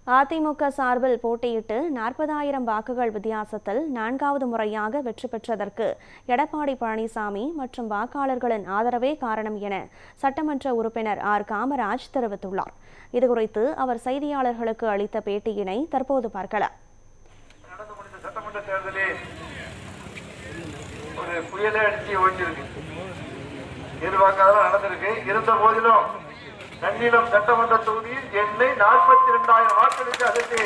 அதிமுக சார்பில் போட்டியிட்டு 40,000 வாக்குகள் வித்தியாசத்தில் 4வது முறையாக வெற்றி பெற்றதற்கு எடப்பாடி பழனிசாமி மற்றும் வாக்காளர்களின் ஆதரவே காரணம் என சட்டமன்ற உறுப்பினர் ஆர் காமராஜ் தெரிவித்துள்ளார். இதுகுறித்து அவர் செய்தியாளர்களுக்கு அளித்த பேட்டியினை தற்போது பார்க்கலாம். சட்டமன்ற தேர்தலில் ஒரு புயலே அடிச்சு ஓடிருக்கு, எதிர்பார்க்காத நடந்திருக்கு. இருந்த போதிலும் நன்னிலம் சட்டமன்ற தொகுதியில் என்னை 42,000 வாக்களித்து அதற்கு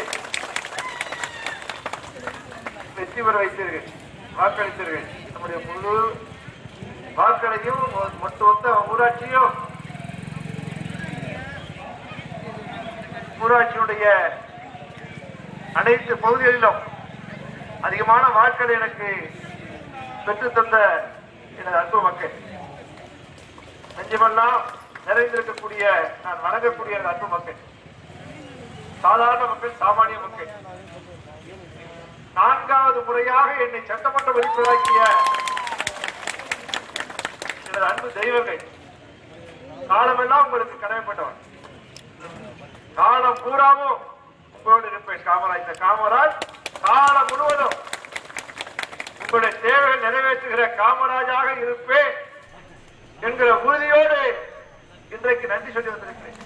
வெற்றி பெற வைத்தீர்கள், வாக்களித்தீர்கள். நம்முடைய முழு வாக்களையும் ஒட்டுமொத்த ஊராட்சியுடைய அனைத்து பகுதிகளிலும் அதிகமான வாக்களை எனக்கு பெற்றுத்தந்த எனது அன்பு மக்கள், நெஞ்சமெல்லாம் நிறைந்திருக்கக்கூடிய நான் வணங்கக்கூடிய அன்பு மக்கள், சாதாரண மக்கள், சாமானிய மக்கள், 4வது முறையாக என்னை சட்டமன்ற உறுப்பினராக்கிய எனது அன்பு தெய்வங்கள், காலமெல்லாம் உங்களுக்கு கடமைப்பட்டவன், காலம் பூராவும் உங்களோடு இருப்பேன். காமராஜ் காலம் முழுவதும் உங்களுடைய தேவைகள் நிறைவேற்றுகிற காமராஜாக இருப்பேன் என்கிற உறுதியோடு இன்றைக்கு நன்றி சொல்லி வந்திருக்கிறேன்.